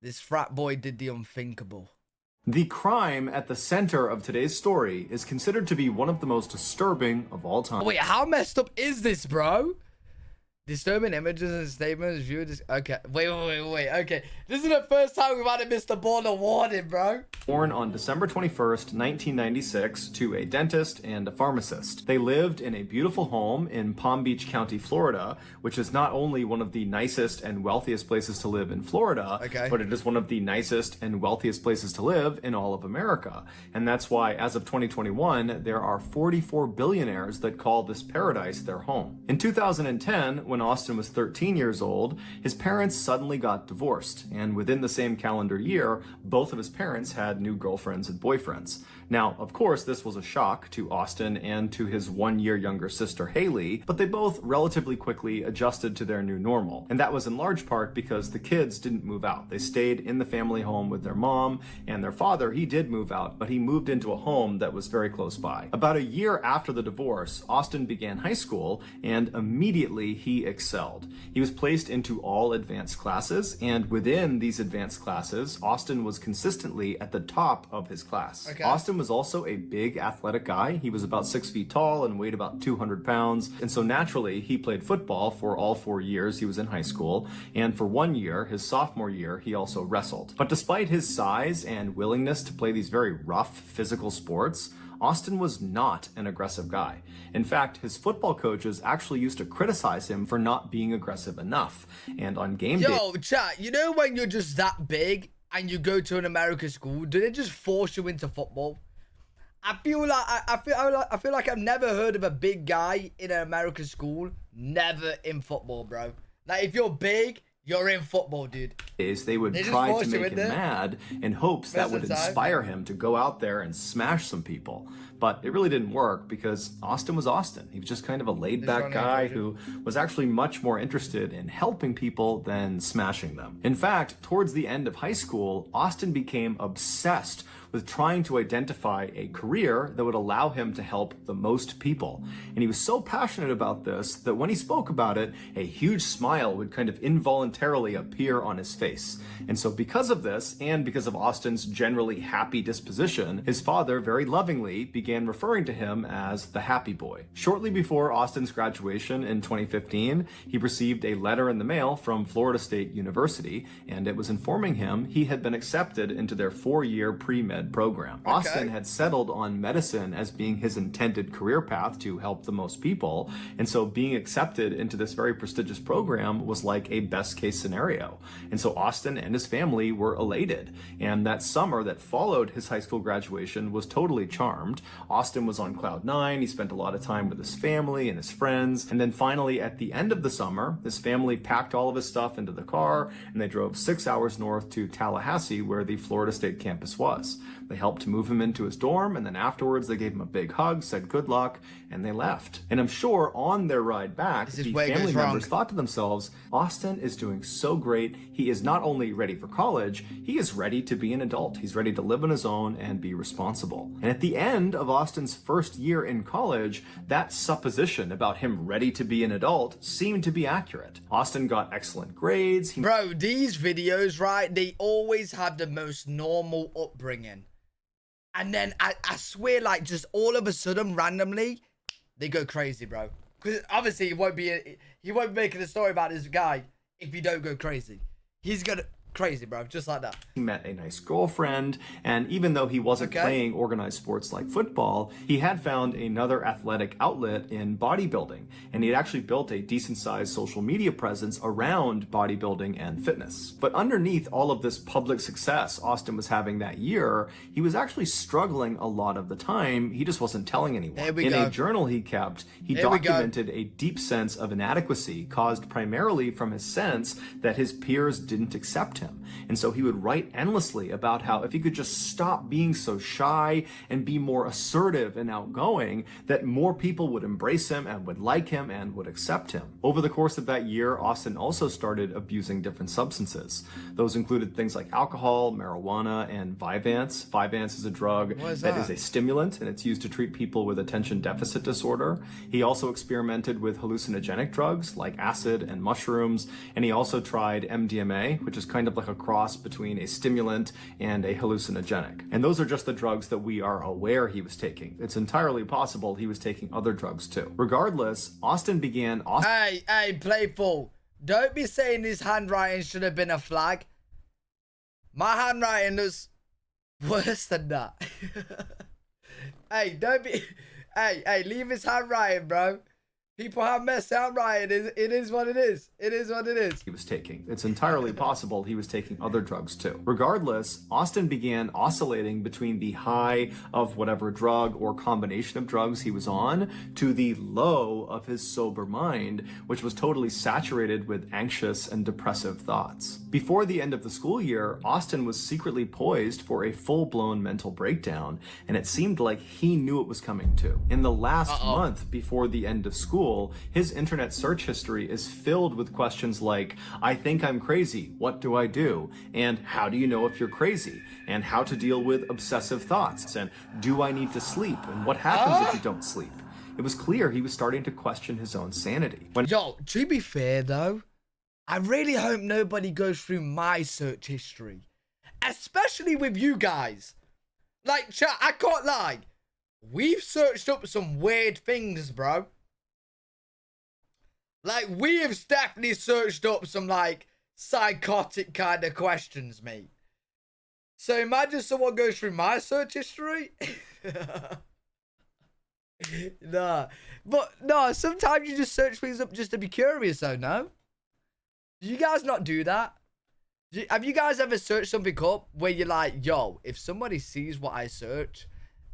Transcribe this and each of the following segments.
This frat boy did the unthinkable. The crime at the center of today's story is considered to be one of the most disturbing of all time. Wait, how messed up is this, bro? Disturbing images and statements viewed. Okay, wait. Okay, this is the first time we've had a Mr. Baller warning, bro. Born on December 21st, 1996, to a dentist and a pharmacist. They lived in a beautiful home in Palm Beach County, Florida, which is not only one of the nicest and wealthiest places to live in Florida, but it is one of the nicest and wealthiest places to live in all of America. And that's why, as of 2021, there are 44 billionaires that call this paradise their home. In 2010, when Austin was 13 years old, his parents suddenly got divorced, and within the same calendar year, both of his parents had new girlfriends and boyfriends. Now, of course, this was a shock to Austin and to his 1 year younger sister Haley, but they both relatively quickly adjusted to their new normal. And that was in large part because the kids didn't move out. They stayed in the family home with their mom, and their father, he did move out, but he moved into a home that was very close by. About a year after the divorce, Austin began high school, and immediately he excelled. He was placed into all advanced classes, and within these advanced classes, Austin was consistently at the top of his class. Austin was also a big athletic guy. He was about 6 feet tall and weighed about 200 pounds. And so naturally, he played football for all 4 years he was in high school. And for 1 year, his sophomore year, he also wrestled. But despite his size and willingness to play these very rough physical sports, Austin was not an aggressive guy. In fact, his football coaches actually used to criticize him for not being aggressive enough. And on game day... Yo, chat, you know when you're just that big and you go to an American school, do they just force you into football? I feel like I've never heard of a big guy in an American school never in football, bro. Like, if you're big, you're in football, dude. They would try to make him mad in hopes that would inspire him to go out there and smash some people. But it really didn't work because Austin was Austin. He was just kind of a laid-back guy who was actually much more interested in helping people than smashing them. In fact, towards the end of high school, Austin became obsessed with trying to identify a career that would allow him to help the most people. And he was so passionate about this that when he spoke about it, a huge smile would kind of involuntarily appear on his face. And so because of this, and because of Austin's generally happy disposition, his father very lovingly began referring to him as the happy boy. Shortly before Austin's graduation in 2015, he received a letter in the mail from Florida State University, and it was informing him he had been accepted into their 4-year pre-med program. Austin had settled on medicine as being his intended career path to help the most people, and so being accepted into this very prestigious program was like a best case scenario. And so Austin and his family were elated, and that summer that followed his high school graduation was totally charmed. Austin was on cloud 9, he spent a lot of time with his family and his friends, and then finally at the end of the summer, his family packed all of his stuff into the car, and they drove 6 hours north to Tallahassee, where the Florida State campus was. They helped move him into his dorm, and then afterwards they gave him a big hug, said good luck, and they left. And I'm sure on their ride back, the family members thought to themselves, Austin is doing so great. He is not only ready for college, he is ready to be an adult. He's ready to live on his own and be responsible. And at the end of Austin's first year in college, that supposition about him ready to be an adult seemed to be accurate. Austin got excellent grades. Bro, these videos, right, they always have the most normal upbringing. And then I swear, like, just all of a sudden, randomly, they go crazy, bro. Because obviously, he won't be making a story about this guy if you don't go crazy. He's gonna crazy, bro, just like that. He met a nice girlfriend, and even though he wasn't playing organized sports like football, he had found another athletic outlet in bodybuilding, and he had actually built a decent-sized social media presence around bodybuilding and fitness. But underneath all of this public success Austin was having that year, he was actually struggling a lot of the time. He just wasn't telling anyone. In a journal he kept, he documented a deep sense of inadequacy caused primarily from his sense that his peers didn't accept him. And so he would write endlessly about how if he could just stop being so shy and be more assertive and outgoing, that more people would embrace him and would like him and would accept him. Over the course of that year, Austin also started abusing different substances. Those included things like alcohol, marijuana, and Vyvanse. Vyvanse is a drug that is a stimulant, and it's used to treat people with attention deficit disorder. He also experimented with hallucinogenic drugs like acid and mushrooms, and he also tried MDMA, which is kind of of like a cross between a stimulant and a hallucinogenic. And those are just the drugs that we are aware he was taking. It's entirely possible he was taking other drugs too. Regardless, Austin began... Hey, Playful. Don't be saying his handwriting should have been a flag. My handwriting is worse than that. Hey, don't be... Hey, leave his handwriting, bro. People have messed handwriting. It is what it is. It is what it is. He was taking. It's entirely possible he was taking other drugs too. Regardless, Austin began oscillating between the high of whatever drug or combination of drugs he was on to the low of his sober mind, which was totally saturated with anxious and depressive thoughts. Before the end of the school year, Austin was secretly poised for a full-blown mental breakdown, and it seemed like he knew it was coming too. In the last month before the end of school, his internet search history is filled with questions like, I think I'm crazy, what do I do? And how do you know if you're crazy? And how to deal with obsessive thoughts? And do I need to sleep? And what happens if you don't sleep? It was clear he was starting to question his own sanity. Yo, to be fair though, I really hope nobody goes through my search history. Especially with you guys. Like, chat, I can't lie. We've searched up some weird things, bro. Like, we have definitely searched up some, like, psychotic kind of questions, mate. So imagine someone goes through my search history. Nah. But, no, sometimes you just search things up just to be curious, though, no? Do you guys not do that? Have you guys ever searched something up where you're like, yo, if somebody sees what I search,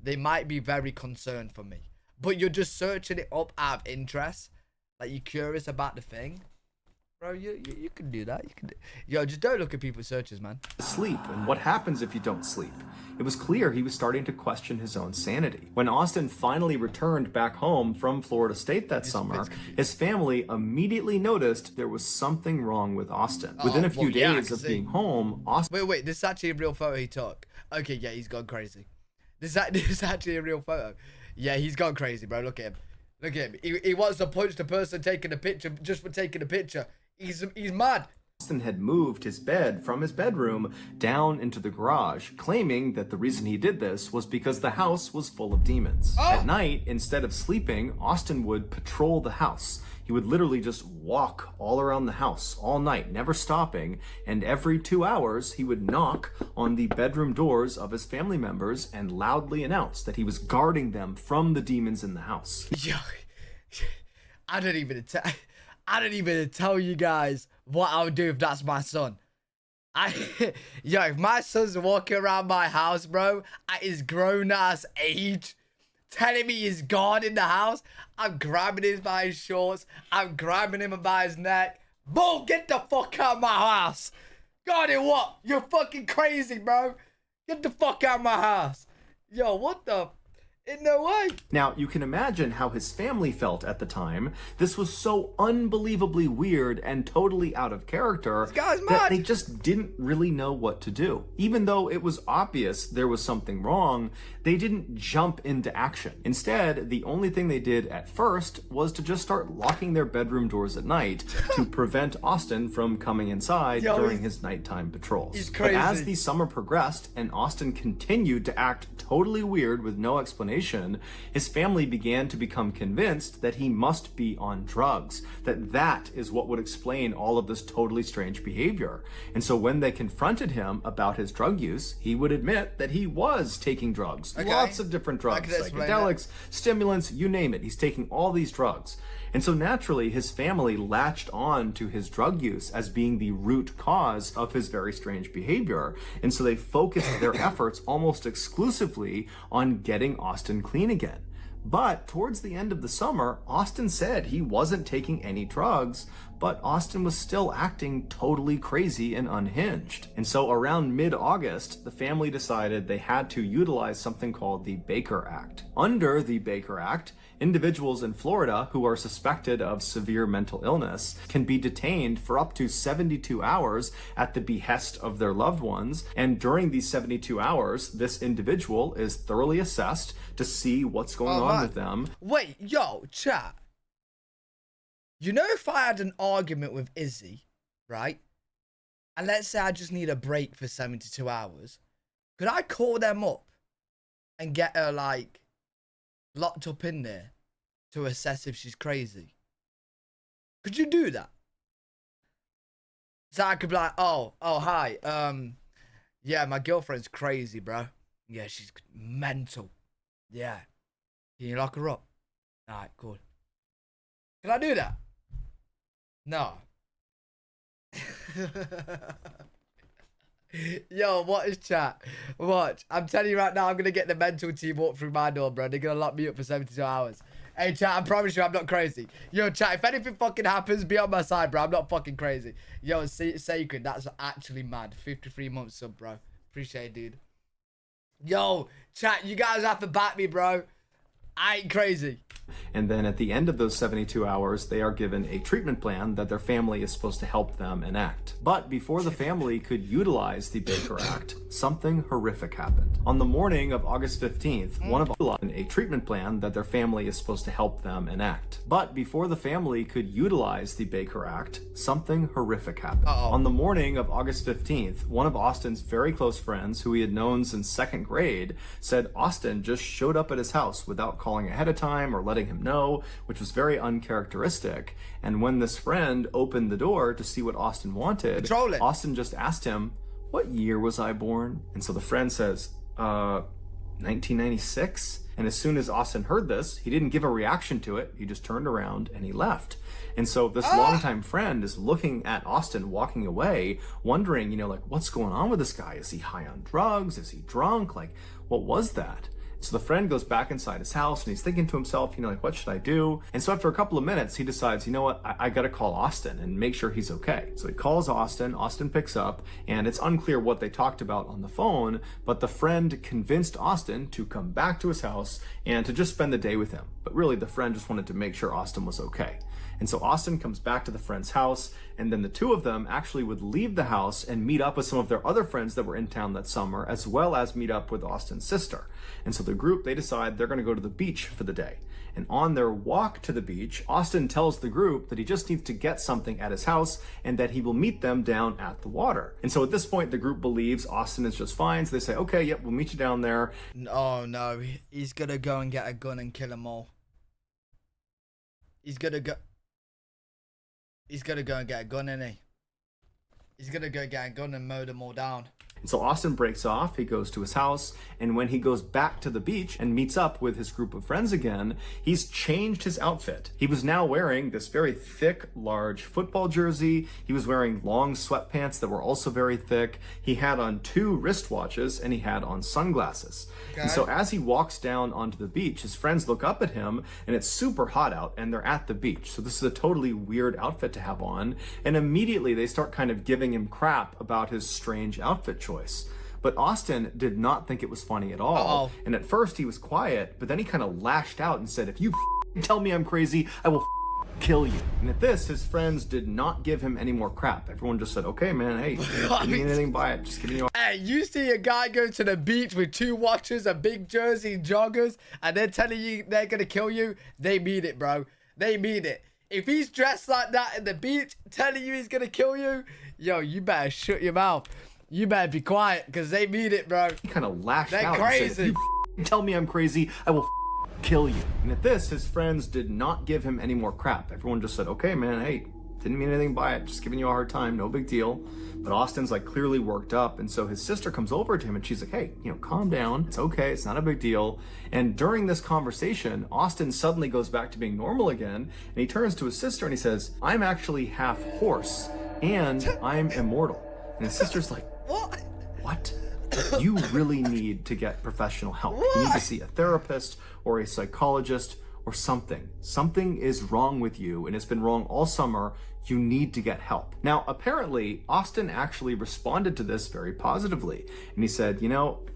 they might be very concerned for me. But you're just searching it up out of interest. Like, you're curious about the thing. Bro, you can do that. You can Yo, just don't look at people's searches, man. Sleep, and what happens if you don't sleep? It was clear he was starting to question his own sanity. When Austin finally returned back home from Florida State that summer, his family immediately noticed there was something wrong with Austin. Within a few days of being home, Austin... Wait, this is actually a real photo he took. Okay, yeah, he's gone crazy. This is actually a real photo. Yeah, he's gone crazy, bro. Look at him. Look at him. He wants to punch the person taking a picture just for taking a picture. He's mad. Austin had moved his bed from his bedroom down into the garage, claiming that the reason he did this was because the house was full of demons. At night, instead of sleeping, Austin would patrol the house. He would literally just walk all around the house all night, never stopping, and every 2 hours he would knock on the bedroom doors of his family members and loudly announce that he was guarding them from the demons in the house. Yo, I don't even tell you guys what I would do if that's my son. Yo, if my son's walking around my house, bro, at his grown-ass age, telling me he's gone in the house, I'm grabbing him by his shorts, I'm grabbing him by his neck. Boom, get the fuck out of my house. God, it what? You're fucking crazy, bro. Get the fuck out of my house. Yo, what the... In no way. Now, you can imagine how his family felt at the time. This was so unbelievably weird and totally out of character that they just didn't really know what to do. Even though it was obvious there was something wrong, they didn't jump into action. Instead, the only thing they did at first was to just start locking their bedroom doors at night to prevent Austin from coming inside during his nighttime patrols. He's crazy. But as the summer progressed and Austin continued to act totally weird with no explanation, his family began to become convinced that he must be on drugs, that is what would explain all of this totally strange behavior. And so when they confronted him about his drug use, he would admit that he was taking drugs. Lots of different drugs, psychedelics, stimulants, you name it. He's taking all these drugs. And so naturally, his family latched on to his drug use as being the root cause of his very strange behavior. And so they focused their efforts almost exclusively on getting Austin clean again. But towards the end of the summer, Austin said he wasn't taking any drugs, but Austin was still acting totally crazy and unhinged. And so around mid-August, the family decided they had to utilize something called the Baker Act. Under the Baker Act, individuals in Florida who are suspected of severe mental illness can be detained for up to 72 hours at the behest of their loved ones. And during these 72 hours, this individual is thoroughly assessed to see what's going on with them. Wait, yo, chat. You know, if I had an argument with Izzy, right? and let's say I just need a break for 72 hours, could I call them up and get her, like, locked up in there to assess if she's crazy? Could you do that? So I could be like, oh, hi. Yeah, my girlfriend's crazy, bro. Yeah, she's mental. Yeah. Can you lock her up? Alright, cool. Can I do that? No. Yo, what is chat? Watch. I'm telling you right now, I'm going to get the mental team walk through my door, bro. They're going to lock me up for 72 hours. Hey, chat, I promise you I'm not crazy. Yo, chat, if anything fucking happens, be on my side, bro. I'm not fucking crazy. Yo, Sacred, that's actually mad. 53 months sub, bro. Appreciate it, dude. Yo, chat, you guys have to back me, bro. I ain't crazy. And then at the end of those 72 hours, they are given a treatment plan that their family is supposed to help them enact. But before the family could utilize the Baker Act, something horrific happened. On the morning of August 15th, one of a treatment plan that their family is supposed to help them enact. But before the family could utilize the Baker Act, something horrific happened. On the morning of August 15th, one of Austin's very close friends, who he had known since second grade, said Austin just showed up at his house without calling ahead of time or letting him know, which was very uncharacteristic. And when this friend opened the door to see what Austin wanted, Austin just asked him, "What year was I born?" And so the friend says, 1996. And as soon as Austin heard this, he didn't give a reaction to it. He just turned around and he left. And so this longtime friend is looking at Austin walking away, wondering, like, what's going on with this guy? Is he high on drugs? Is he drunk? Like, what was that? So the friend goes back inside his house and he's thinking to himself, like, what should I do? And so after a couple of minutes, he decides, you know what, I gotta call Austin and make sure he's okay. So he calls Austin, Austin picks up, and it's unclear what they talked about on the phone, but the friend convinced Austin to come back to his house and to just spend the day with him. But really, the friend just wanted to make sure Austin was okay. And so Austin comes back to the friend's house, and then the two of them actually would leave the house and meet up with some of their other friends that were in town that summer, as well as meet up with Austin's sister. And so the group, they decide they're going to go to the beach for the day. And on their walk to the beach, Austin tells the group that he just needs to get something at his house and that he will meet them down at the water. And so at this point, the group believes Austin is just fine. So they say, okay, yep, we'll meet you down there. Oh, no. He's going to go and get a gun and kill them all. He's going to go and get a gun, isn't he? He's going to go get a gun and mow them all down. And so Austin breaks off, he goes to his house, and when he goes back to the beach and meets up with his group of friends again, he's changed his outfit. He was now wearing this very thick, large football jersey. He was wearing long sweatpants that were also very thick. He had on 2 wristwatches, and he had on sunglasses. Okay. And so as he walks down onto the beach, his friends look up at him, and it's super hot out, and they're at the beach. So this is a totally weird outfit to have on, and immediately they start kind of giving him crap about his strange outfit choice. But Austin did not think it was funny at all. And at first he was quiet, but then he kind of lashed out and said, if you tell me I'm crazy, I will kill you. And at this, his friends did not give him any more crap. Everyone just said, okay, man, hey, didn't mean anything by it. Just giving you Hey, you see a guy go to the beach with 2 watches, a big jersey, joggers, and they're telling you they're going to kill you? They mean it, bro. They mean it. If he's dressed like that at the beach, telling you he's going to kill you, yo, you better shut your mouth. You better be quiet, because they mean it, bro. He kind of lashed out. They're crazy. If you tell me I'm crazy, I will kill you. And at this, his friends did not give him any more crap. Everyone just said, okay, man, hey, didn't mean anything by it. Just giving you a hard time. No big deal. But Austin's like clearly worked up. And so his sister comes over to him and she's like, hey, calm down. It's okay. It's not a big deal. And during this conversation, Austin suddenly goes back to being normal again. And he turns to his sister and he says, I'm actually half horse and I'm immortal. And his sister's like, what? You really need to get professional help. You need to see a therapist or a psychologist or something. Something is wrong with you, and it's been wrong all summer. You need to get help. Now, apparently, Austin actually responded to this very positively. And he said,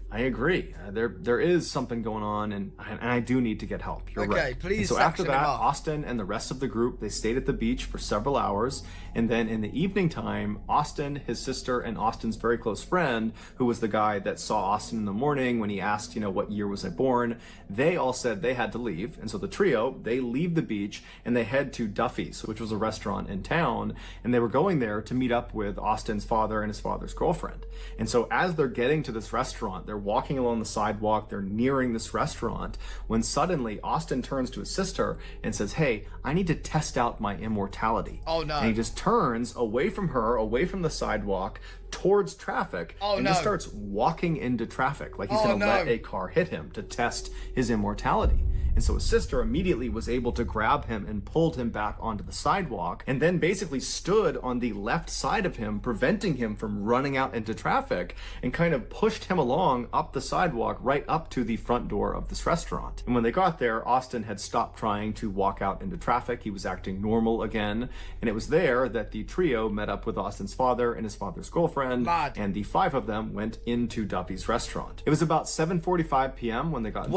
I agree. There is something going on, and I do need to get help. You're right. Okay, please. And so after that, Austin and the rest of the group, they stayed at the beach for several hours. And then in the evening time, Austin, his sister, and Austin's very close friend, who was the guy that saw Austin in the morning when he asked, what year was I born, they all said they had to leave. And so the trio, they leave the beach and they head to Duffy's, which was a restaurant in town. town, and they were going there to meet up with Austin's father and his father's girlfriend. And so as they're getting to this restaurant, they're walking along the sidewalk, they're nearing this restaurant, when suddenly Austin turns to his sister and says, "Hey, I need to test out my immortality." Oh no. And he just turns away from her, away from the sidewalk, towards traffic, and just starts walking into traffic like he's going to let a car hit him to test his immortality. And so his sister immediately was able to grab him and pulled him back onto the sidewalk, and then basically stood on the left side of him, preventing him from running out into traffic, and kind of pushed him along up the sidewalk right up to the front door of this restaurant. And when they got there, Austin had stopped trying to walk out into traffic. He was acting normal again. And it was there that the trio met up with Austin's father and his father's girlfriend, and the five of them went into Duffy's restaurant. It was about 7:45 p.m. when they got...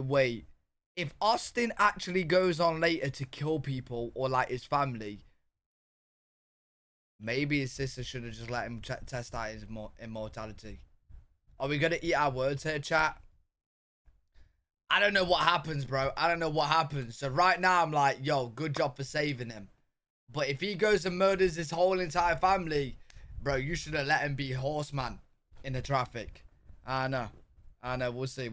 Wait. If Austin actually goes on later to kill people or like his family, maybe his sister should have just let him test out his immortality. Are we gonna eat our words here, chat? I don't know what happens, bro. I don't know what happens. So right now I'm like, yo, good job for saving him. But if he goes and murders his whole entire family, bro, you should have let him be horseman in the traffic. I know. We'll see.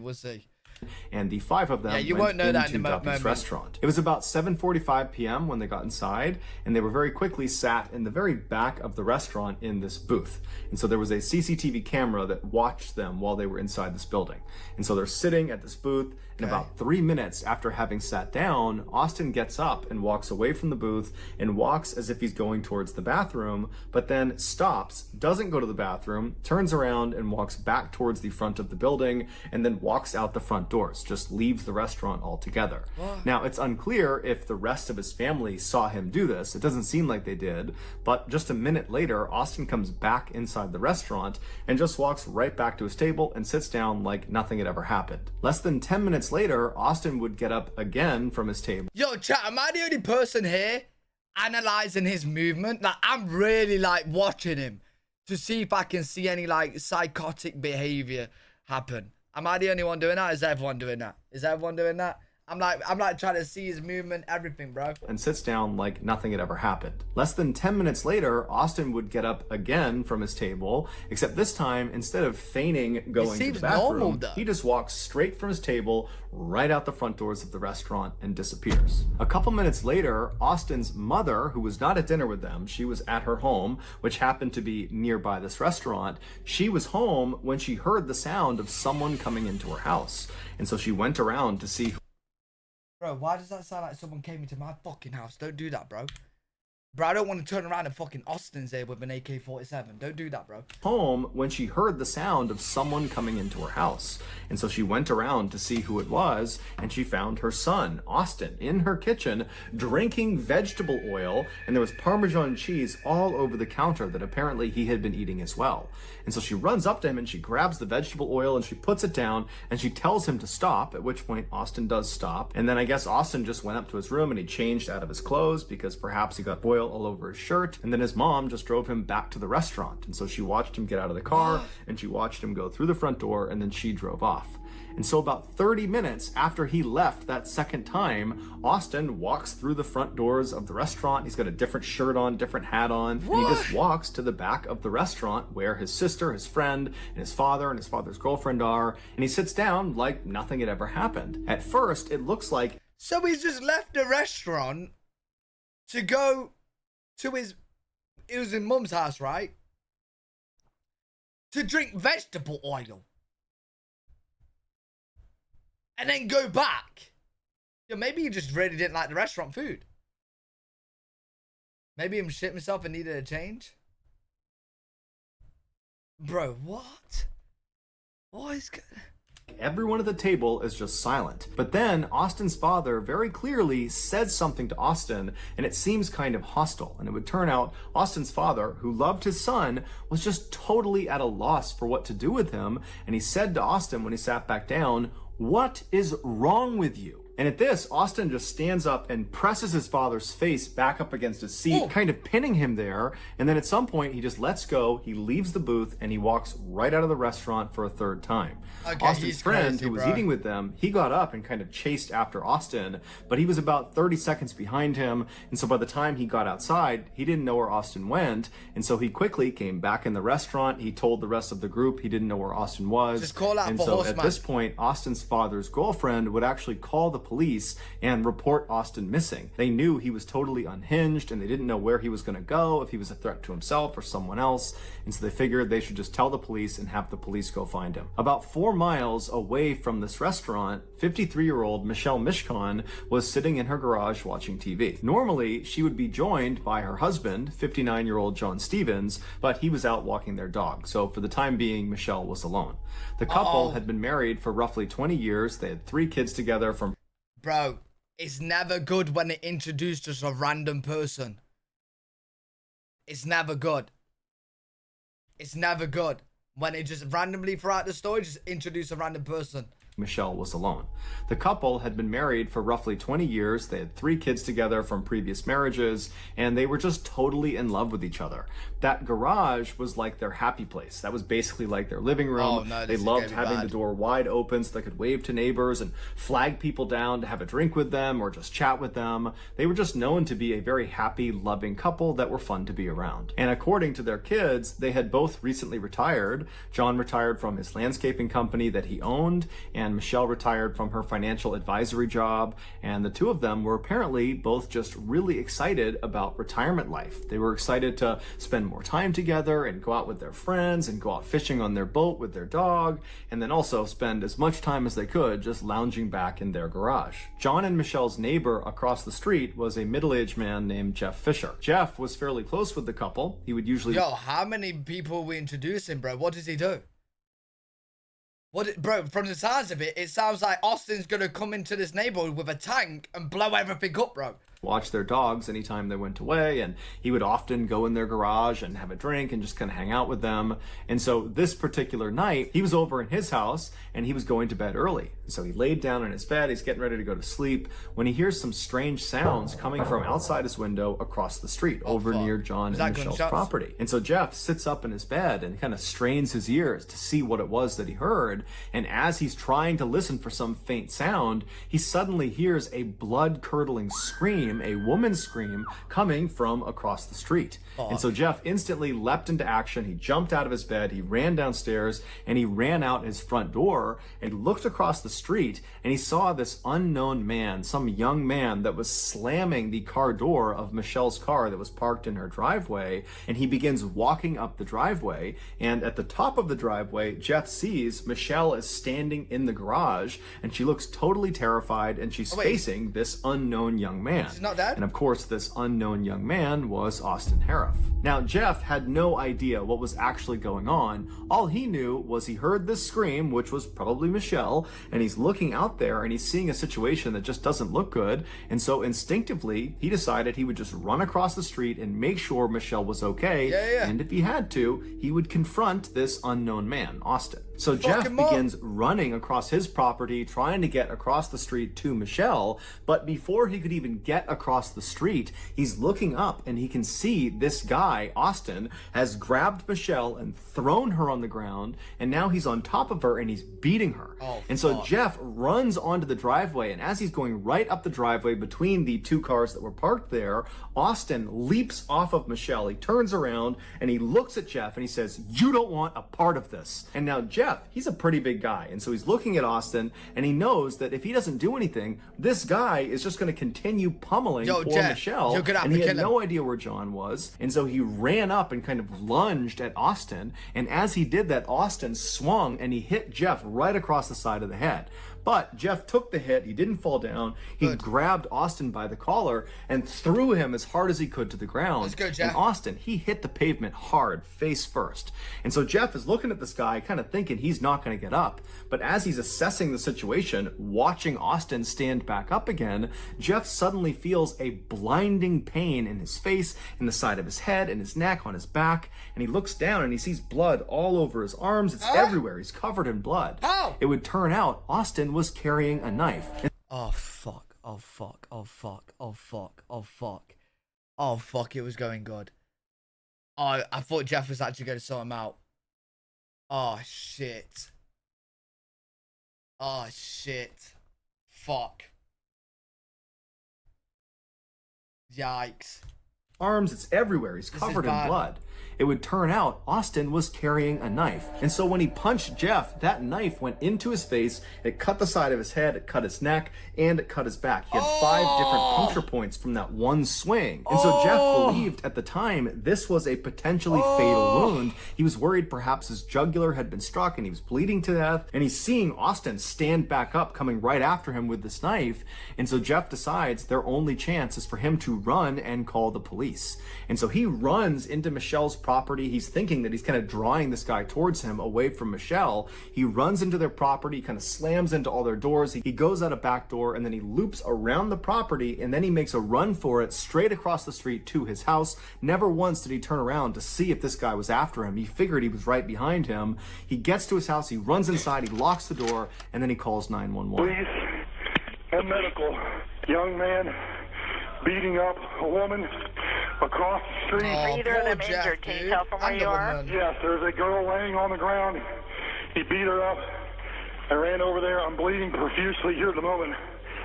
And the five of them went into Duffy's restaurant. It was about 7:45 p.m. when they got inside, and they were very quickly sat in the very back of the restaurant in this booth. And so there was a CCTV camera that watched them while they were inside this building. And so they're sitting at this booth, and about 3 minutes after having sat down, Austin gets up and walks away from the booth and walks as if he's going towards the bathroom, but then stops, doesn't go to the bathroom, turns around and walks back towards the front of the building, and then walks out the front doors, just leaves the restaurant altogether. Now, it's unclear if the rest of his family saw him do this. It doesn't seem like they did, but just a minute later, Austin comes back inside the restaurant and just walks right back to his table and sits down like nothing had ever happened. Less than 10 minutes later, Austin would get up again from his table. Yo, chat, am I the only person here analyzing his movement? Like, I'm really like watching him to see if I can see any like psychotic behavior happen. Am I the only one doing that? Is everyone doing that? I'm like trying to see his movement, everything, bro. And sits down like nothing had ever happened. Less than 10 minutes later, Austin would get up again from his table, except this time, instead of feigning going to the bathroom, he just walks straight from his table right out the front doors of the restaurant and disappears. A couple minutes later, Austin's mother, who was not at dinner with them, she was at her home, which happened to be nearby this restaurant. She was home when she heard the sound of someone coming into her house. And so she went around to see. Bro, why does that sound like someone came into my fucking house? Don't do that, bro. Bro, I don't want to turn around and fucking Austin's there with an AK-47. Don't do that, bro. Home when she heard the sound of someone coming into her house. And so she went around to see who it was, and she found her son, Austin, in her kitchen, drinking vegetable oil, and there was Parmesan cheese all over the counter that apparently he had been eating as well. And so she runs up to him and she grabs the vegetable oil and she puts it down and she tells him to stop, at which point Austin does stop. And then I guess Austin just went up to his room and he changed out of his clothes because perhaps he got oil all over his shirt. And then his mom just drove him back to the restaurant. And so she watched him get out of the car and she watched him go through the front door, and then she drove off. And so about 30 minutes after he left that second time, Austin walks through the front doors of the restaurant. He's got a different shirt on, different hat on, and he just walks to the back of the restaurant where his sister, his friend, and his father's girlfriend are, and he sits down like nothing had ever happened. At first, it looks like... So he's just left the restaurant to go to his... It was in mum's house, right? To drink vegetable oil. And then go back. Yo, maybe he just really didn't like the restaurant food. Maybe he shit himself and needed a change. Bro, what? What is good? Everyone at the table is just silent. But then Austin's father very clearly says something to Austin, and it seems kind of hostile. And it would turn out Austin's father, who loved his son, was just totally at a loss for what to do with him. And he said to Austin when he sat back down, "What is wrong with you?" And at this, Austin just stands up and presses his father's face back up against his seat, kind of pinning him there. And then at some point, he just lets go, he leaves the booth, and he walks right out of the restaurant for a third time. Okay, Austin's friend, crazy, who was bro. eating with them, he got up and kind of chased after Austin, but he was about 30 seconds behind him. And so by the time he got outside, he didn't know where Austin went. And so he quickly came back in the restaurant. He told the rest of the group he didn't know where Austin was. Just call out and for so Horseman. at this point, Austin's father's girlfriend would actually call the police and report Austin missing. They knew he was totally unhinged and they didn't know where he was going to go, if he was a threat to himself or someone else. And so they figured they should just tell the police and have the police go find him. About 4 miles away from this restaurant, 53-year-old Michelle Mishkon was sitting in her garage watching TV. Normally, she would be joined by her husband, 59-year-old John Stevens, but he was out walking their dog. So for the time being, Michelle was alone. The couple had been married for roughly 20 years. They had 3 kids together from... Bro, it's never good when they introduce just a random person. It's never good. It's never good when they just randomly throughout the story just introduce a random person. Michelle was alone. The couple had been married for roughly 20 years. They had 3 kids together from previous marriages, and they were just totally in love with each other. That garage was like their happy place. That was basically like their living room. Oh, no, they this is loved gonna be having bad. the door wide open so they could wave to neighbors and flag people down to have a drink with them or just chat with them. They were just known to be a very happy, loving couple that were fun to be around. And according to their kids, they had both recently retired. John retired from his landscaping company that he owned, and Michelle retired from her financial advisory job, and the two of them were apparently both just really excited about retirement life. They were excited to spend more time together and go out with their friends and go out fishing on their boat with their dog, and then also spend as much time as they could just lounging back in their garage. John and Michelle's neighbor across the street was a middle-aged man named Jeff Fisher. Jeff was fairly close with the couple. He would usually... Yo, how many people we introducing, bro? What does he do? Bro, from the sounds of it, it sounds like Austin's gonna come into this neighborhood with a tank and blow everything up, bro. Watch their dogs anytime they went away, and he would often go in their garage and have a drink and just kind of hang out with them. And so this particular night, he was over in his house and he was going to bed early. So he laid down in his bed, he's getting ready to go to sleep, when he hears some strange sounds coming from outside his window across the street over near John and Michelle's property. And so Jeff sits up in his bed and kind of strains his ears to see what it was that he heard. And as he's trying to listen for some faint sound, he suddenly hears a blood-curdling scream, a woman's scream, coming from across the street. And so Jeff instantly leapt into action. He jumped out of his bed, he ran downstairs, and he ran out his front door, and he looked across the street, and he saw this unknown man, some young man that was slamming the car door of Michelle's car that was parked in her driveway, and he begins walking up the driveway, and at the top of the driveway, Jeff sees Michelle is standing in the garage, and she looks totally terrified, and she's facing this unknown young man. She's not dead? And of course, this unknown young man was Austin Harris. Now, Jeff had no idea what was actually going on. All he knew was he heard this scream, which was probably Michelle, and he's looking out there and he's seeing a situation that just doesn't look good. And so instinctively, he decided he would just run across the street and make sure Michelle was okay. And if he had to, he would confront this unknown man, Austin. So Jeff begins running across his property, trying to get across the street to Michelle. But before he could even get across the street, he's looking up and he can see this guy, Austin, has grabbed Michelle and thrown her on the ground. And now he's on top of her and he's beating her. And so Jeff runs onto the driveway. And as he's going right up the driveway between the 2 cars that were parked there, Austin leaps off of Michelle. He turns around and he looks at Jeff and he says, "You don't want a part of this." And now Jeff, he's a pretty big guy. And so he's looking at Austin and he knows that if he doesn't do anything, this guy is just going to continue pummeling poor Michelle. And he had no idea where John was. And so he ran up and kind of lunged at Austin. And as he did that, Austin swung and he hit Jeff right across the side of the head. But Jeff took the hit. He didn't fall down. He grabbed Austin by the collar and threw him as hard as he could to the ground. Let's go, Jeff. And Austin, he hit the pavement hard, face first. And so Jeff is looking at this guy, kind of thinking he's not going to get up. But as he's assessing the situation, watching Austin stand back up again, Jeff suddenly feels a blinding pain in his face, in the side of his head, in his neck, on his back. And he looks down and he sees blood all over his arms. It's everywhere. He's covered in blood. It would turn out Austin was carrying a knife. Oh, fuck. Oh, fuck. Oh, fuck. Oh, fuck. Oh, fuck. Oh, fuck. It was going good. Oh, I thought Jeff was actually going to sort him out. Oh, shit. Oh, shit. Fuck. Yikes. Arms, it's everywhere. He's covered in blood. It would turn out Austin was carrying a knife. And so when he punched Jeff, that knife went into his face, it cut the side of his head, it cut his neck, and it cut his back. He had 5 different puncture points from that one swing. And so Jeff believed at the time this was a potentially fatal wound. He was worried perhaps his jugular had been struck and he was bleeding to death. And he's seeing Austin stand back up, coming right after him with this knife. And so Jeff decides their only chance is for him to run and call the police. And so he runs into Michelle's property. He's thinking that he's kind of drawing this guy towards him away from Michelle. He runs into their property, kind of slams into all their doors. He goes out a back door and then he loops around the property and then he makes a run for it straight across the street to his house. Never once did he turn around to see if this guy was after him. He figured he was right behind him. He gets to his house, he runs inside, he locks the door, and then he calls 911. Police and medical. Young man beating up a woman across the street. Oh, Either of them Jeff, injured. Can you dude. tell from where you are? Yes, there's a girl laying on the ground. He beat her up. I ran over there. I'm bleeding profusely here at the moment.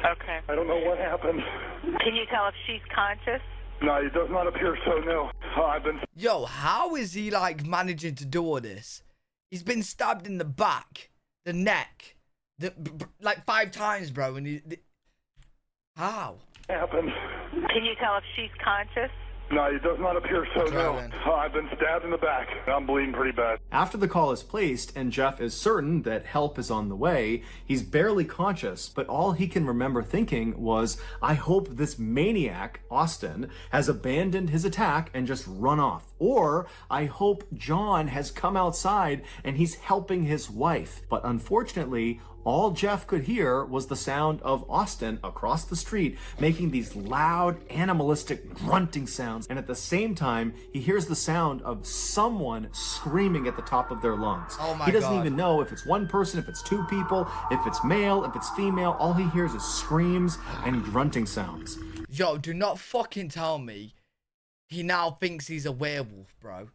Okay. I don't know what happened. Can you tell if she's conscious? No, it does not appear so, no. I've been... Yo, how is he, like, managing to do all this? He's been stabbed in the back, the neck, like 5 times, bro. And how? happened. Can you tell if she's conscious? No, it does not appear so, no. I've been stabbed in the back. I'm bleeding pretty bad. After the call is placed and Jeff is certain that help is on the way, he's barely conscious, but all he can remember thinking was, I hope this maniac, Austin, has abandoned his attack and just run off. Or, I hope John has come outside and he's helping his wife. But unfortunately, all Jeff could hear was the sound of Austin across the street making these loud, animalistic grunting sounds. And at the same time, he hears the sound of someone screaming at the top of their lungs. Oh my he doesn't God. even know if it's one person, if it's 2 people, if it's male, if it's female. All he hears is screams and grunting sounds. Yo, do not fucking tell me he now thinks he's a werewolf, bro.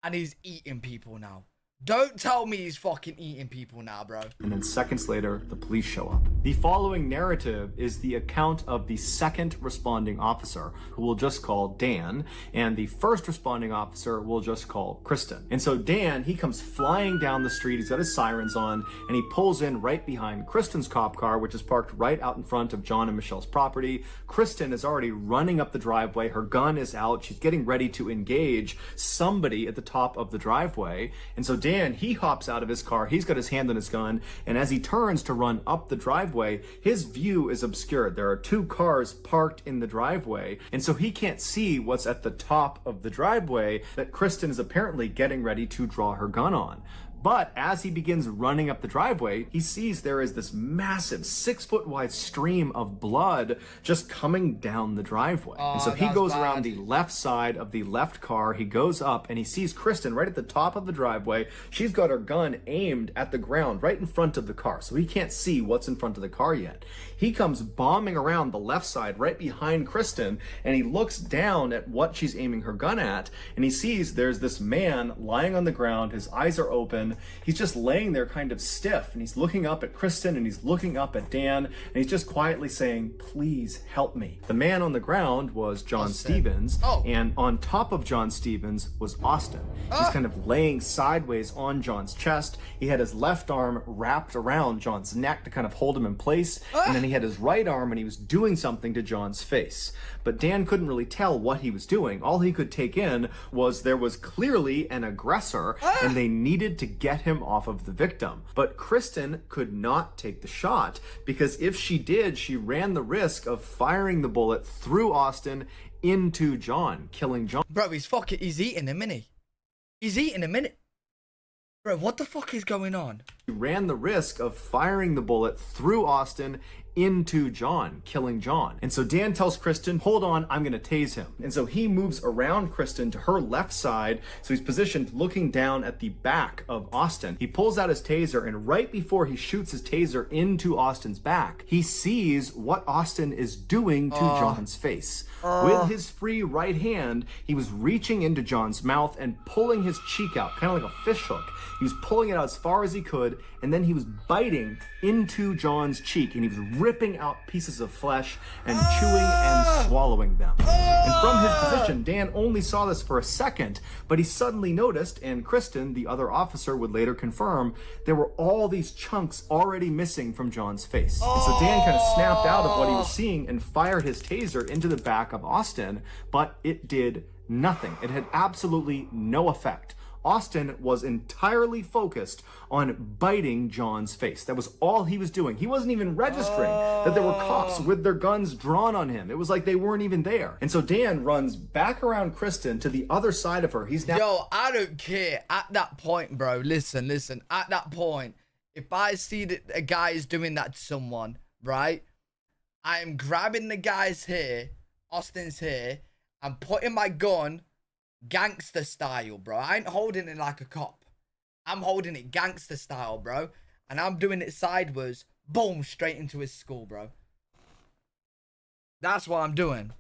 And he's eating people now. Don't tell me he's fucking eating people now, bro. And then seconds later, the police show up. The following narrative is the account of the second responding officer, who we'll just call Dan, and the first responding officer we'll just call Kristen. And so Dan, he comes flying down the street, he's got his sirens on, and he pulls in right behind Kristen's cop car, which is parked right out in front of John and Michelle's property. Kristen is already running up the driveway, her gun is out, she's getting ready to engage somebody at the top of the driveway. And so Dan, he hops out of his car, he's got his hand on his gun, and as he turns to run up the driveway, his view is obscured. There are 2 cars parked in the driveway, and so he can't see what's at the top of the driveway that Kristen is apparently getting ready to draw her gun on. But as he begins running up the driveway, he sees there is this massive 6-foot wide stream of blood just coming down the driveway. And so he goes around the left side of the left car, he goes up and he sees Kristen right at the top of the driveway. She's got her gun aimed at the ground right in front of the car, so he can't see what's in front of the car yet. He comes bombing around the left side right behind Kristen, and he looks down at what she's aiming her gun at, and he sees there's this man lying on the ground, his eyes are open. He's just laying there kind of stiff, and he's looking up at Kristen and he's looking up at Dan, and he's just quietly saying, please help me. The man on the ground was John Stevens, and on top of John Stevens was Austin. He's kind of laying sideways on John's chest. He had his left arm wrapped around John's neck to kind of hold him in place, and then he had his right arm and he was doing something to John's face. But Dan couldn't really tell what he was doing. All he could take in was there was clearly an aggressor, and they needed to get him off of the victim. But Kristen could not take the shot, because if she did, she ran the risk of firing the bullet through Austin into John, killing John. Bro, he's eating him, innit? He's eating him, innit? Bro, what the fuck is going on? He ran the risk of firing the bullet through Austin into John, killing John. And so Dan tells Kristen, hold on, I'm gonna tase him. And so he moves around Kristen to her left side, so he's positioned looking down at the back of Austin. He pulls out his taser, and right before he shoots his taser into Austin's back, he sees what Austin is doing to John's face. With his free right hand, he was reaching into John's mouth and pulling his cheek out, kind of like a fish hook. He was pulling it out as far as he could, and then he was biting into John's cheek, and he was ripping out pieces of flesh and chewing and swallowing them. And from his position, Dan only saw this for a second, but he suddenly noticed, and Kristen, the other officer, would later confirm, there were all these chunks already missing from John's face. And so Dan kind of snapped out of what he was seeing and fired his taser into the back of Austin, but it did nothing. It had absolutely no effect. Austin was entirely focused on biting John's face. That was all he was doing. He wasn't even registering that there were cops with their guns drawn on him. It was like they weren't even there. And so Dan runs back around Kristen to the other side of her. He's now... Yo, I don't care. At that point, bro, listen. At that point, if I see that a guy is doing that to someone, right, I am grabbing the guy's hair, Austin's hair, and putting my gun gangster style, bro. I ain't holding it like a cop. I'm holding it gangster style, bro. And I'm doing it sideways. Boom, straight into his skull, bro. That's what I'm doing.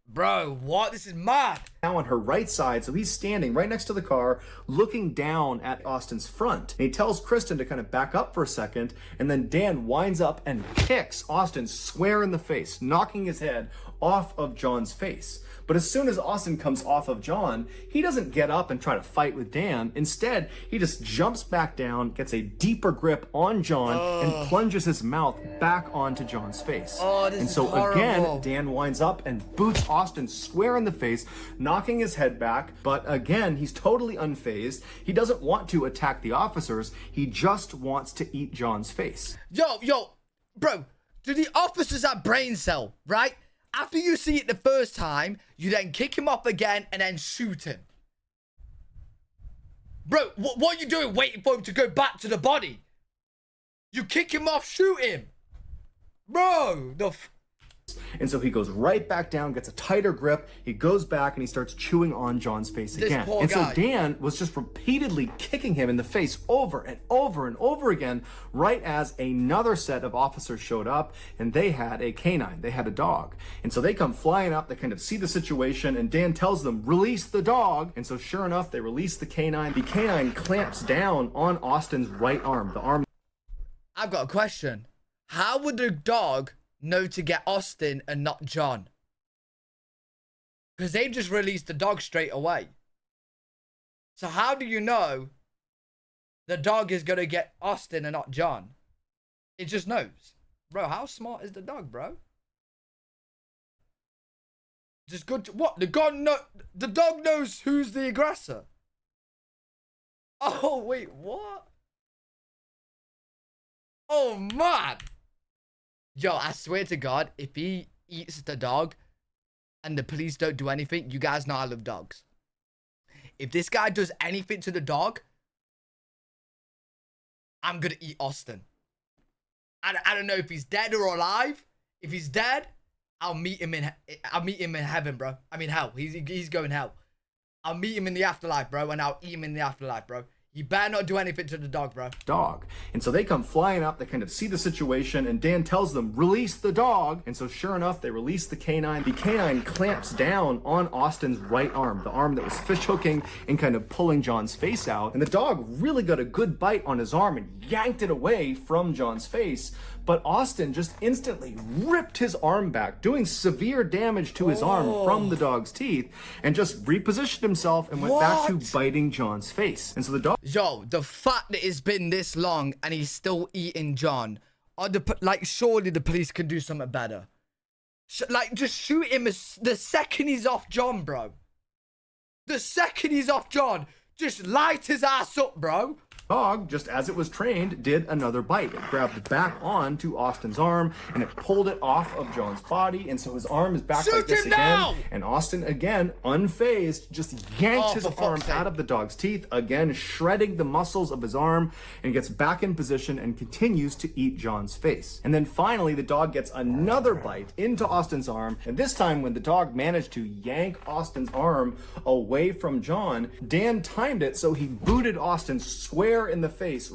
Bro, what? This is mad. Now on her right side, so he's standing right next to the car, looking down at Austin's front. And he tells Kristen to kind of back up for a second, and then Dan winds up and kicks Austin square in the face, knocking his head off of John's face. But as soon as Austin comes off of John, he doesn't get up and try to fight with Dan. Instead, he just jumps back down, gets a deeper grip on John, and plunges his mouth back onto John's face. And so again, Dan winds up and boots Austin square in the face, knocking his head back. But again, he's totally unfazed. He doesn't want to attack the officers. He just wants to eat John's face. Yo, bro, do the officers have brain cell, right? After you see it the first time, you then kick him off again and then shoot him. Bro, what are you doing waiting for him to go back to the body? You kick him off, shoot him. Bro, and so he goes right back down, gets a tighter grip. He goes back and he starts chewing on John's face again. And so Dan was just repeatedly kicking him in the face over and over and over again, right as another set of officers showed up, and they had a canine. They had a dog. And so they come flying up. They kind of see the situation, and Dan tells them, release the dog. And so sure enough, they release the canine. The canine clamps down on Austin's right arm, the arm. I've got a question. How would the dog know to get Austin and not John? Because they just released the dog straight away. So how do you know the dog is going to get Austin and not John? It just knows. Bro, how smart is the dog, bro? Just good. What? The dog knows who's the aggressor. Oh, wait, what? Oh, man. Yo, I swear to God, if he eats the dog and the police don't do anything, you guys know I love dogs. If this guy does anything to the dog, I'm going to eat Austin. I don't know if he's dead or alive. If he's dead, I'll meet him in heaven, bro. I mean, hell. He's going hell. I'll meet him in the afterlife, bro, and I'll eat him in the afterlife, bro. You better not do anything to the dog, bro. Dog. And so they come flying up. They kind of see the situation, and Dan tells them, release the dog. And so sure enough, they release the canine. The canine clamps down on Austin's right arm, the arm that was fish hooking and kind of pulling John's face out. And the dog really got a good bite on his arm and yanked it away from John's face. But Austin just instantly ripped his arm back, doing severe damage to his arm from the dog's teeth, and just repositioned himself and went back to biting John's face. And so the dog... Yo, the fact that it's been this long and he's still eating John, surely the police can do something better. Just shoot him the second he's off John, bro. The second he's off John, just light his ass up, bro. Dog, just as it was trained, did another bite. It grabbed back onto Austin's arm and it pulled it off of John's body, and so his arm is back like this again. And Austin, again, unfazed, just yanks his arm out of the dog's teeth, again shredding the muscles of his arm, and gets back in position and continues to eat John's face. And then finally, the dog gets another bite into Austin's arm, and this time when the dog managed to yank Austin's arm away from John, Dan timed it so he booted Austin square in the face.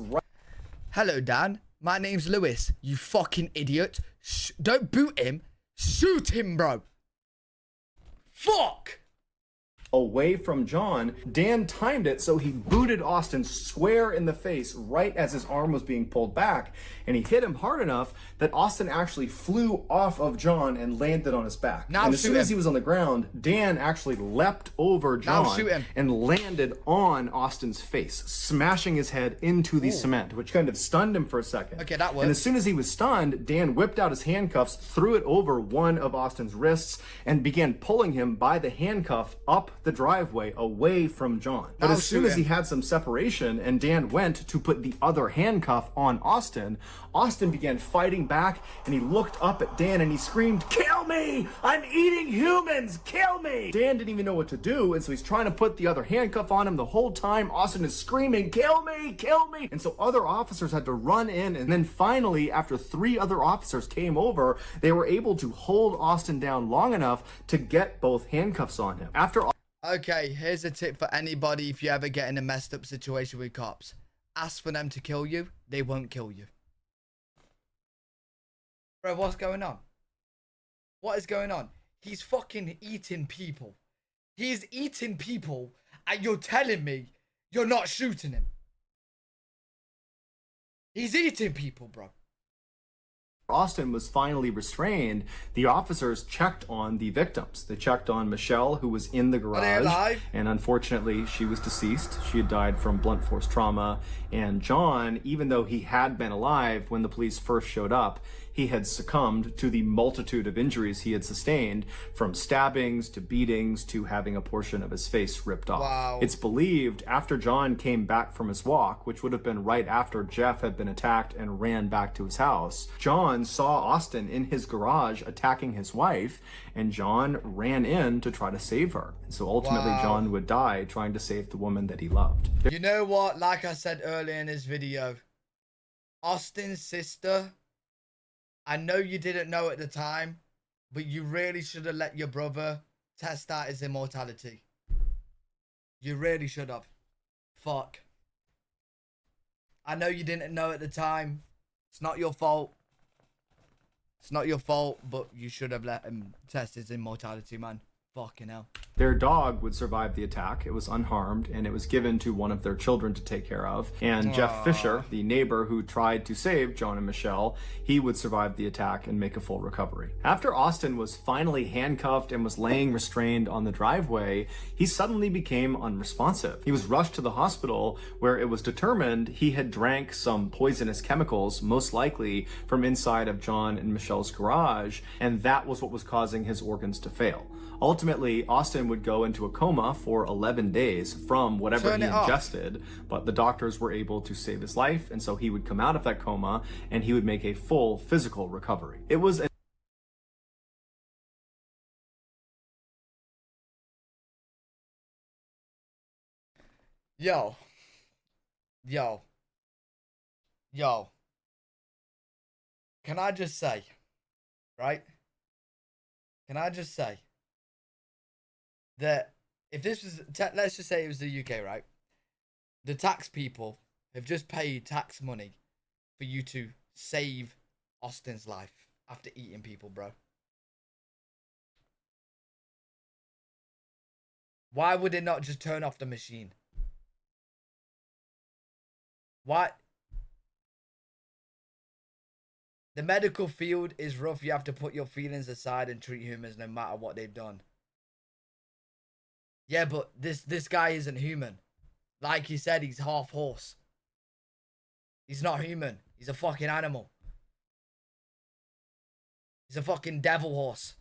Hello, Dan. My name's Lewis. You fucking idiot. Don't boot him. Shoot him, bro. Fuck. Away from John, Dan timed it so he booted Austin square in the face right as his arm was being pulled back, and he hit him hard enough that Austin actually flew off of John and landed on his back. Now and as soon as he was on the ground, Dan actually leapt over John and landed on Austin's face, smashing his head into the cement, which kind of stunned him for a second. Okay, that worked. And as soon as he was stunned, Dan whipped out his handcuffs, threw it over one of Austin's wrists, and began pulling him by the handcuff up the driveway away from John. But as soon as he had some separation and Dan went to put the other handcuff on Austin, Austin began fighting back, and he looked up at Dan and he screamed, "Kill me! I'm eating humans! Kill me!" Dan didn't even know what to do, and so he's trying to put the other handcuff on him. The whole time Austin is screaming, "Kill me! Kill me!" And so other officers had to run in, and then finally, after 3 other officers came over, they were able to hold Austin down long enough to get both handcuffs on him. Okay, here's a tip for anybody if you ever get in a messed up situation with cops. Ask for them to kill you, they won't kill you. Bro, what's going on? What is going on? He's fucking eating people. He's eating people, and you're telling me you're not shooting him. He's eating people, bro. Austin was finally restrained, the officers checked on the victims. They checked on Michelle, who was in the garage. Are they alive? And unfortunately, she was deceased. She had died from blunt force trauma. And John, even though he had been alive when the police first showed up, he had succumbed to the multitude of injuries he had sustained, from stabbings to beatings to having a portion of his face ripped off. Wow. It's believed after John came back from his walk, which would have been right after Jeff had been attacked and ran back to his house, John saw Austin in his garage attacking his wife, and John ran in to try to save her. And so ultimately John would die trying to save the woman that he loved. You know what? Like I said earlier in this video, Austin's sister, I know you didn't know at the time, but you really should have let your brother test out his immortality. You really should have. Fuck. I know you didn't know at the time. It's not your fault. It's not your fault, but you should have let him test his immortality, man. Fucking hell. Their dog would survive the attack. It was unharmed, and it was given to one of their children to take care of. And Jeff Fisher, the neighbor who tried to save John and Michelle, he would survive the attack and make a full recovery. After Austin was finally handcuffed and was laying restrained on the driveway, he suddenly became unresponsive. He was rushed to the hospital, where it was determined he had drank some poisonous chemicals, most likely from inside of John and Michelle's garage, and that was what was causing his organs to fail. Ultimately, Austin would go into a coma for 11 days from whatever he ingested, but the doctors were able to save his life, and so he would come out of that coma and he would make a full physical recovery. It was Yo. Can I just say, right? Can I just say that if this was, let's just say it was the UK, right? The tax people have just paid tax money for you to save Austin's life after eating people, bro. Why would they not just turn off the machine? Why? The medical field is rough. You have to put your feelings aside and treat humans no matter what they've done. Yeah, but this guy isn't human. Like he said, he's half horse. He's not human. He's a fucking animal. He's a fucking devil horse.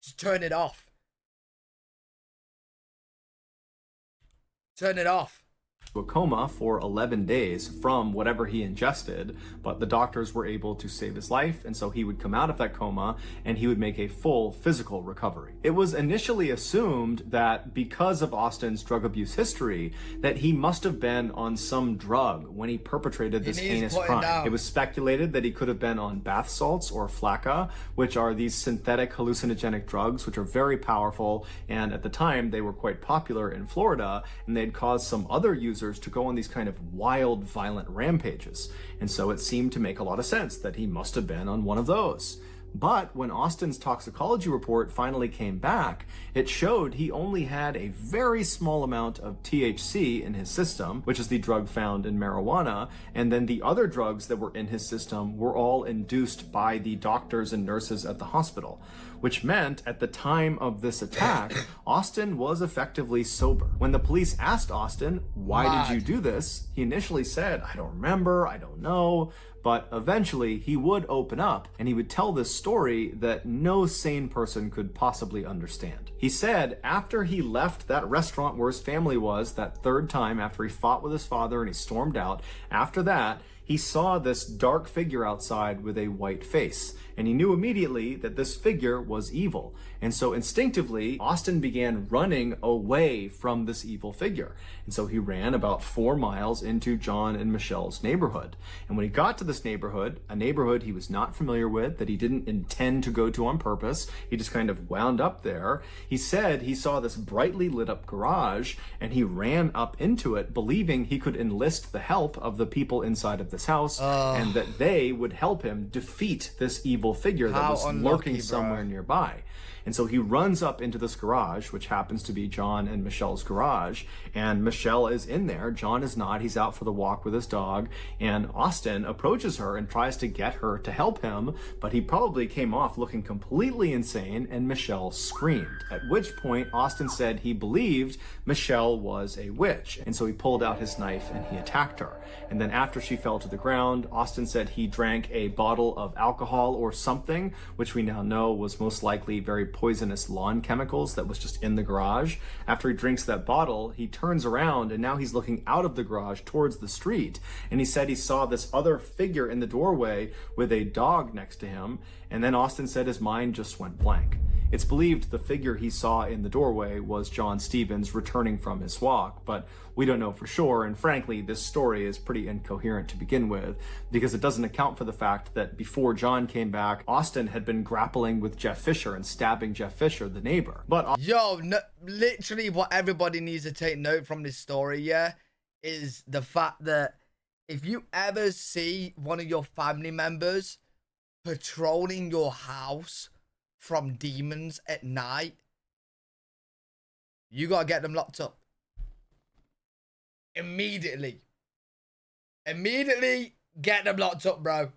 Just turn it off. Turn it off. a coma for 11 days from whatever he ingested, but the doctors were able to save his life, and so he would come out of that coma and he would make a full physical recovery. It was initially assumed that because of Austin's drug abuse history, that he must have been on some drug when he perpetrated this heinous crime. It was speculated that he could have been on bath salts or flakka, which are these synthetic hallucinogenic drugs which are very powerful, and at the time they were quite popular in Florida, and they'd caused some other users to go on these kind of wild, violent rampages. And so it seemed to make a lot of sense that he must have been on one of those. But when Austin's toxicology report finally came back, it showed he only had a very small amount of THC in his system, which is the drug found in marijuana, and then the other drugs that were in his system were all induced by the doctors and nurses at the hospital, which meant at the time of this attack, Austin was effectively sober. When the police asked Austin, "Why did you do this?" he initially said, "I don't remember, I don't know." But eventually he would open up and he would tell this story that no sane person could possibly understand. He said after he left that restaurant where his family was that third time after he fought with his father and he stormed out, after that, he saw this dark figure outside with a white face, and he knew immediately that this figure was evil. And so instinctively, Austin began running away from this evil figure. And so he ran about 4 miles into John and Michelle's neighborhood. And when he got to this neighborhood, a neighborhood he was not familiar with, that he didn't intend to go to on purpose, he just kind of wound up there. He said he saw this brightly lit up garage, and he ran up into it, believing he could enlist the help of the people inside of this house, and that they would help him defeat this evil figure that was lurking somewhere nearby. And so he runs up into this garage, which happens to be John and Michelle's garage, and Michelle is in there. John is not. He's out for the walk with his dog, and Austin approaches her and tries to get her to help him, but he probably came off looking completely insane, and Michelle screamed. At which point, Austin said he believed Michelle was a witch, and so he pulled out his knife and he attacked her. And then after she fell to the ground, Austin said he drank a bottle of alcohol or something, which we now know was most likely very poisonous lawn chemicals that was just in the garage. After he drinks that bottle, he turns around and now he's looking out of the garage towards the street. And he said he saw this other figure in the doorway with a dog next to him. And then Austin said his mind just went blank. It's believed the figure he saw in the doorway was John Stevens returning from his walk, but we don't know for sure, and frankly, this story is pretty incoherent to begin with, because it doesn't account for the fact that before John came back, Austin had been grappling with Jeff Fisher and stabbing Jeff Fisher, the neighbor. But literally what everybody needs to take note from this story, yeah, is the fact that if you ever see one of your family members patrolling your house from demons at night, you gotta get them locked up. Immediately get them locked up, bro.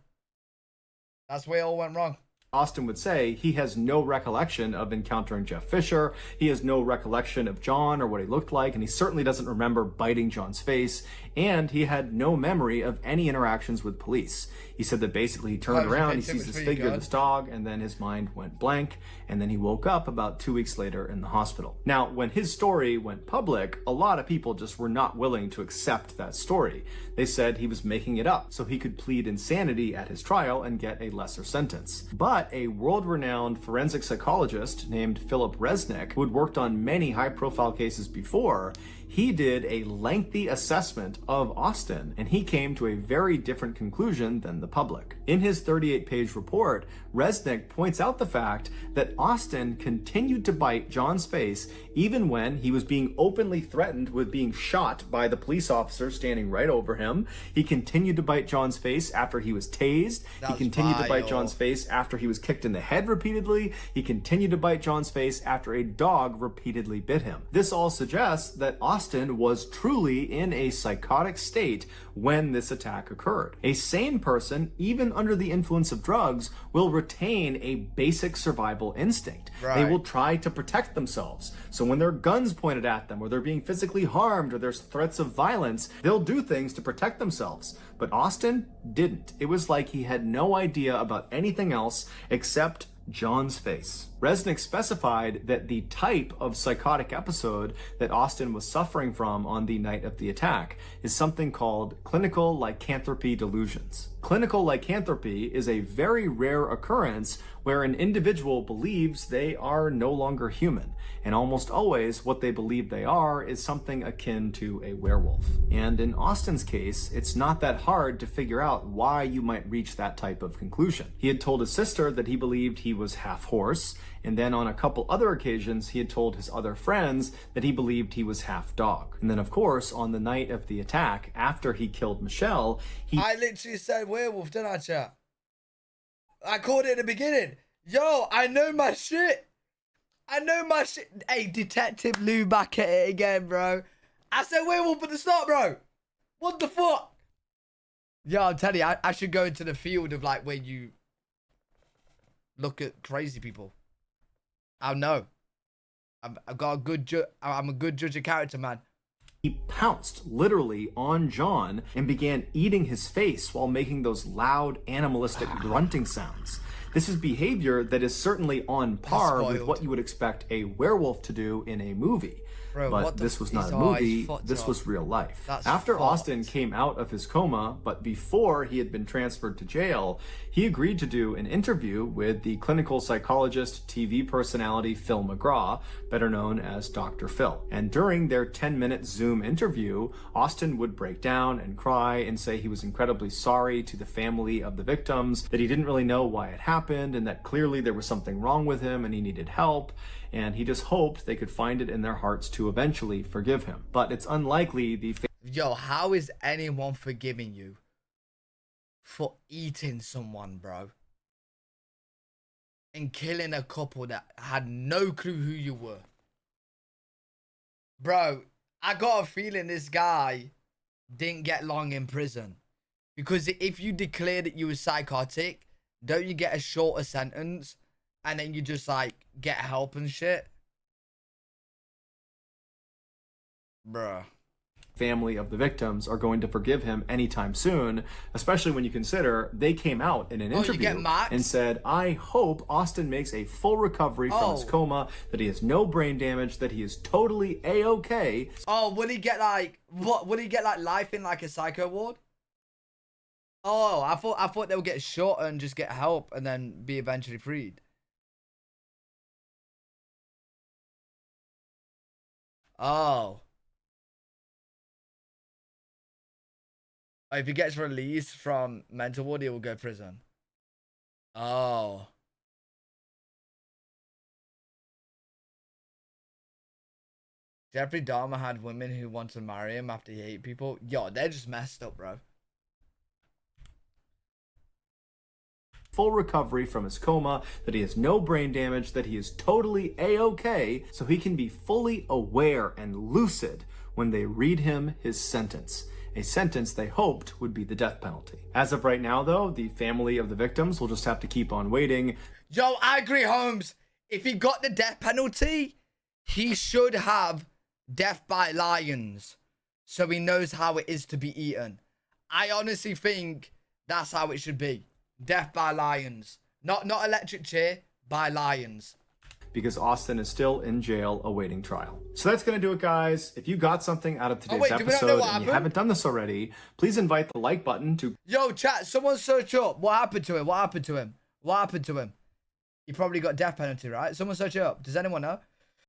That's where it all went wrong. Austin would say he has no recollection of encountering Jeff Fisher. He has no recollection of John or what he looked like, and he certainly doesn't remember biting John's face, and he had no memory of any interactions with police. He said that basically he turned around, he sees this figure, this dog, and then his mind went blank, and then he woke up about 2 weeks later in the hospital. Now, when his story went public, a lot of people just were not willing to accept that story. They said he was making it up so he could plead insanity at his trial and get a lesser sentence. But a world-renowned forensic psychologist named Philip Resnick, who had worked on many high-profile cases before, he did a lengthy assessment of Austin, and he came to a very different conclusion than the public. In his 38-page report, Resnick points out the fact that Austin continued to bite John's face even when he was being openly threatened with being shot by the police officer standing right over him. He continued to bite John's face after he was tased. He continued to bite John's face after he was kicked in the head repeatedly. He continued to bite John's face after a dog repeatedly bit him. This all suggests that Austin was truly in a psychotic state when this attack occurred. A sane person, even under the influence of drugs, will retain a basic survival instinct. Right. They will try to protect themselves. So when there are guns pointed at them, or they're being physically harmed, or there's threats of violence, they'll do things to protect themselves. But Austin didn't. It was like he had no idea about anything else except John's face. Resnick specified that the type of psychotic episode that Austin was suffering from on the night of the attack is something called clinical lycanthropy delusions. Clinical lycanthropy is a very rare occurrence where an individual believes they are no longer human, and almost always what they believe they are is something akin to a werewolf. And in Austin's case, it's not that hard to figure out why you might reach that type of conclusion. He had told his sister that he believed he was half horse, and then on a couple other occasions he had told his other friends that he believed he was half dog. And then of course, on the night of the attack, after he killed Michelle, I literally said werewolf, didn't I, chat? I called it in the beginning. Yo, I know my shit. I know my shit. Hey, Detective Lou back at it again, bro. I said werewolf at the start, bro. What the fuck? Yo, I'm telling you, I should go into the field of like where you look at crazy people. I know. I've got a good I'm a good judge of character, man. He pounced literally on John and began eating his face while making those loud animalistic grunting sounds. This is behavior that is certainly on par with what you would expect a werewolf to do in a movie. Bro, but this was not a movie, this was real life. After Austin came out of his coma, but before he had been transferred to jail, he agreed to do an interview with the clinical psychologist, TV personality Phil McGraw, better known as Dr. Phil. And during their 10-minute Zoom interview, Austin would break down and cry and say he was incredibly sorry to the family of the victims, that he didn't really know why it happened, and that clearly there was something wrong with him and he needed help. And he just hoped they could find it in their hearts to eventually forgive him. But it's unlikely the... Yo, how is anyone forgiving you for eating someone, bro? And killing a couple that had no clue who you were? Bro, I got a feeling this guy didn't get long in prison. Because if you declare that you were psychotic, don't you get a shorter sentence? And then you just like get help and shit. Bruh. Family of the victims are going to forgive him anytime soon, especially when you consider they came out in an interview and said, I hope Austin makes a full recovery from his coma, that he has no brain damage, that he is totally A-okay. Oh, will he get like, what? Will he get like life in like a psycho ward? Oh, I thought they would get shot and just get help and then be eventually freed. Oh. If he gets released from mental ward, he will go to prison. Oh. Jeffrey Dahmer had women who wanted to marry him after he ate people. Yo, they're just messed up, bro. Full recovery from his coma, that he has no brain damage, that he is totally A-okay, so he can be fully aware and lucid when they read him his sentence. A sentence they hoped would be the death penalty. As of right now, though, the family of the victims will just have to keep on waiting. Yo, I agree, Holmes. If he got the death penalty, he should have death by lions, so he knows how it is to be eaten. I honestly think that's how it should be. Death by lions. Not electric chair, by lions. Because Austin is still in jail awaiting trial. So that's going to do it, guys. If you got something out of today's episode and you haven't done this already, please invite the like button to... Yo, chat, someone search up. What happened to him? What happened to him? What happened to him? He probably got death penalty, right? Someone search it up. Does anyone know?